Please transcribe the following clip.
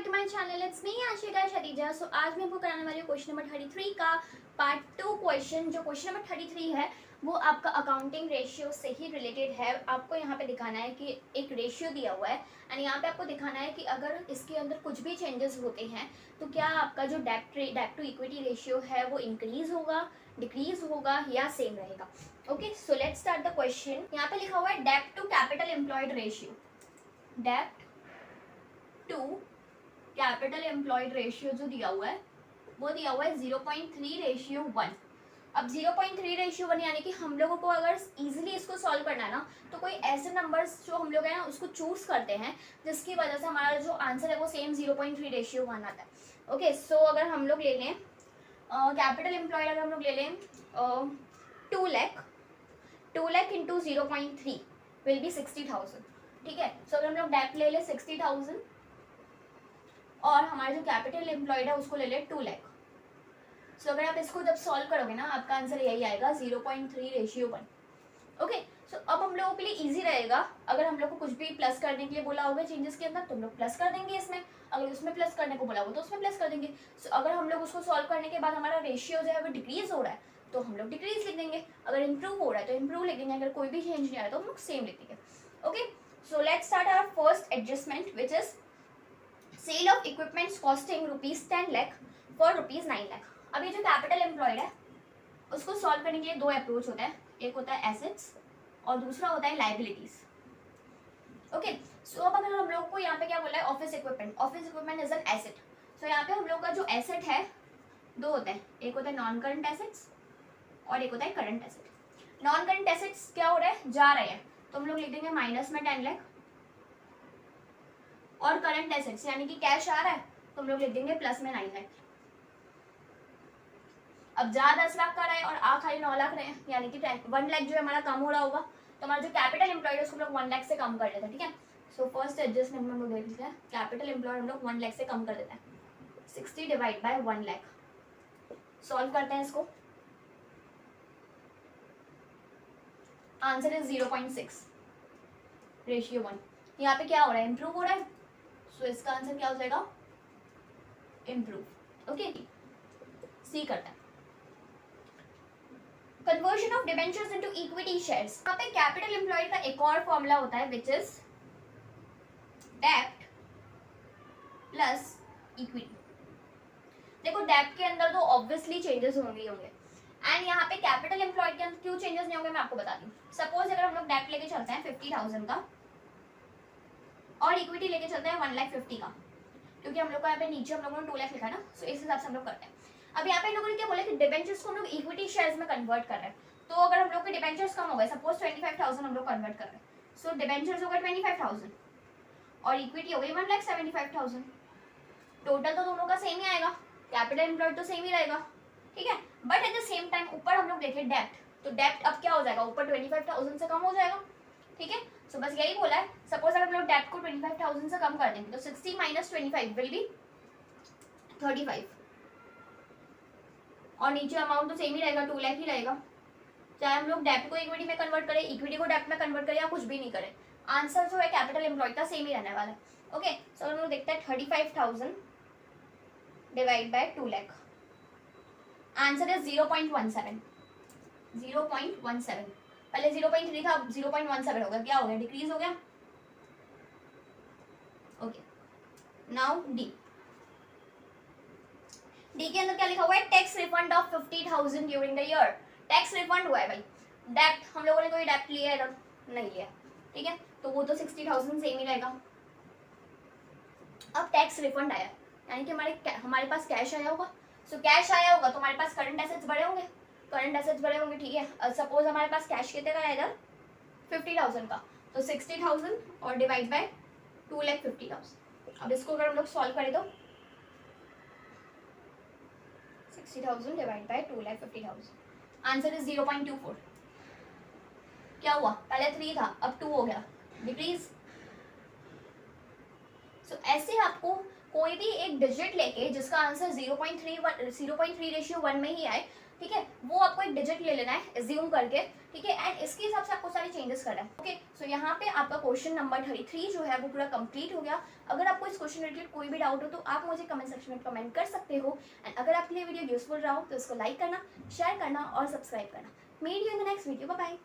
Back to my channel, it's me Ashika Shatija. So आज मैं आपको कराने वाली हूँ क्वेश्चन नंबर 33 का पार्ट 2 क्वेश्चन। जो क्वेश्चन नंबर 33 है वो आपका अकाउंटिंग रेशियो से ही रिलेटेड है। आपको यहाँ पे दिखाना है कि एक रेशियो दिया हुआ है एंड यहाँ पे आपको दिखाना है कि अगर इसके अंदर कुछ भी चेंजेस होते हैं तो क्या आपका जो डेट टू इक्विटी रेशियो है वो इंक्रीज होगा, डिक्रीज होगा या सेम रहेगा। Okay, so let's start the question. यहाँ पे लिखा हुआ है debt to capital employed ratio. Debt to capital employed ratio जो दिया हुआ है वो दिया हुआ है 0.3:1। अब 0.3:1 यानी कि हम लोगों को अगर इजीली इसको सॉल्व करना है ना तो कोई ऐसे नंबर्स जो हम लोग है ना उसको चूज करते हैं जिसकी वजह से हमारा जो आंसर है वो सेम 0.3:1 आता है। ओके, सो अगर हम लोग ले लें कैपिटल एम्प्लॉयड, अगर हम लोग ले लें 2 लाख इंटू 0.3 विल बी 60,000। ठीक है, सो अगर हम लोग डेट ले लें 60,000 और हमारे जो कैपिटल एम्प्लॉयड है उसको ले ले 2 लाख। सो अगर आप इसको जब सॉल्व करोगे ना आपका आंसर यही आएगा 0.3:1। ओके, सो अब हम लोगों के लिए इजी रहेगा। अगर हम लोग को कुछ भी प्लस करने के लिए बोला होगा चेंजेस के अंदर तो हम लोग प्लस कर देंगे इसमें, अगर उसमें प्लस करने को बोला होगा तो उसमें प्लस कर देंगे। सो अगर हम लोग उसको सॉल्व करने के बाद हमारा रेशियो जो है वो डिक्रीज हो रहा है तो हम लोग डिक्रीज लिख देंगे, अगर इंप्रूव हो रहा है तो इंप्रूव लिख देंगे, अगर कोई भी चेंज नहीं आ रहा है तो हम लोग सेम लिख देंगे। Okay, so let's start our first adjustment which is sale of equipments costing ₹10 lakh for ₹9 lakh. अब ये जो कैपिटल एम्प्लॉयड है उसको सॉल्व करने के लिए दो अप्रोच होता है, एक होता है एसेट्स और दूसरा होता है लाइबिलिटीज। ओके, सो अब अगर हम लोग को यहाँ पे क्या बोला है office equipment is an asset. So यहाँ पे हम लोग का जो एसेट है दो होते हैं, एक होता है नॉन करंट एसेट्स और एक होता है current asset. Non current assets क्या हो रहा है, जा रहे हैं तो हम लोग लिख देंगे माइनस में 10 लाख, और करंट एसेट्स यानी कि कैश आ रहा है तो हम लोग लिख देंगे प्लस में 9 लाख। अब जा 10 लाख का रहा है और आ खाली 9 लाख रहे हैं यानी कि 1 लाख जो है हमारा कम हो रहा होगा तो हमारा जो कैपिटल एम्प्लॉयड है उसको हम लोग 1 लाख से कम कर देते हैं। ठीक है, सो फर्स्ट एडजस्टमेंट हम लोग देख लेते हैं, कैपिटल एम्प्लॉयड हम लोग 1 लाख से कम कर देते हैं। 60 डिवाइड बाय 1 लाख, सॉल्व करते हैं इसको, आंसर इज 0.6:1। यहाँ पे क्या हो रहा है, इंप्रूव हो रहा है, सो इसका आंसर क्या हो जाएगा, इंप्रूव। ओके, सी करता है conversion of debentures into equity shares. यहाँ पे कैपिटल एम्प्लॉयड का एक और फॉर्मूला होता है विच इज डेब्ट प्लस इक्विटी। देखो डेब्ट के अंदर तो ऑब्वियसली चेंजेस होंगे एंड यहाँ पे कैपिटल एम्प्लॉयड के अंदर क्यों चेंजेस नहीं होंगे मैं आपको बता दूं। सपोज अगर हम लोग डेब्ट लेके चलते हैं 50,000 का और इक्विटी लेके चलते हैं 1,50,000 का, क्योंकि हम लोग को यहाँ पे नीचे हम लोगों ने 2 लाख लिखा है ना, सो इस हिसाब से हम लोग करते हैं। अब यहाँ पे इन लोगों ने क्या बोला कि डिबेंचर्स को हम लोग इक्विटी शेयर्स में कन्वर्ट कर रहे हैं, तो अगर हम लोग के डिबेंचर्स कम हो गए, सपोज 25,000 हम लोग कन्वर्ट कर रहे हैं, सो डिबेंचर्स हो गए 25,000 और इक्विटी हो गई 1,75,000। टोटल तो दोनों का सेम ही आएगा, कैपिटल एम्प्लॉयड तो सेम ही रहेगा। ठीक है, but at the same time ऊपर हम लोग देखें डेब्ट, तो डेब्ट अब क्या हो जाएगा, ऊपर 25,000 से कम हो जाएगा। ठीक है, सो बस यही बोला है। सपोज अगर हम लोग डेब्ट को 25,000 से कम कर देंगे तो 60 माइनस 25 विल बी 35 और नीचे अमाउंट तो सेम ही रहेगा, 2 लाख ही रहेगा। चाहे हम लोग डेब्ट को इक्विटी में कन्वर्ट करें, इक्विटी को डेब्ट में कन्वर्ट करें या कुछ भी नहीं करें, आंसर जो है कैपिटल एम्प्लॉयड का सेम ही रहने वाला है। ओके, सो हम लोग देखते हैं 35,000 divide by 2 lakh, answer is 0.17। 0.17, पहले 0.3 था, अब 0.17 हो गया। क्या हो गया, डिक्रीज हो गया। ओके, नाउ डी के अंदर क्या लिखा हुआ है, tax refund of 50,000 during the year. Tax refund हुआ है भाई, डेब्ट हम लोगों ने कोई डेब्ट लिया है नहीं लिया। ठीक है, तो वो तो 60,000 सेम ही रहेगा। अब टैक्स रिफंड आया यानी कि हमारे पास कैश आया होगा, सो कैश आया होगा तो हमारे पास करंट एसेट्स बढ़े होंगे, ठीक है। सपोज हमारे पास कैश कितने का है इधर 50,000 का, तो 60,000 और डिवाइड बाय 2,50,000। अब इसको अगर हम लोग सॉल्व करें तो 60,000 डिवाइड बाय 2,50,000, आंसर इज 0.24। क्या हुआ, पहले 3 था अब 2 हो गया, डिक्रीज। सो ऐसे आपको कोई भी एक डिजिट लेके जिसका आंसर 0.3:1 में ही आए ठीक है, वो आपको एक डिजिट ले लेना है एज्यूम करके, ठीक है, एंड इसके हिसाब से आपको सारे चेंजेस करना है। ओके, सो यहाँ पे आपका क्वेश्चन नंबर 33 जो है वो पूरा कंप्लीट हो गया। अगर आपको इस क्वेश्चन रिलेटेड कोई भी डाउट हो तो आप मुझे कमेंट सेक्शन में कमेंट कर सकते हो, एंड अगर आपके लिए वीडियो यूजफुल रहा हो तो इसको लाइक करना, शेयर करना और सब्सक्राइब करना। Meet you in the next video, bye bye.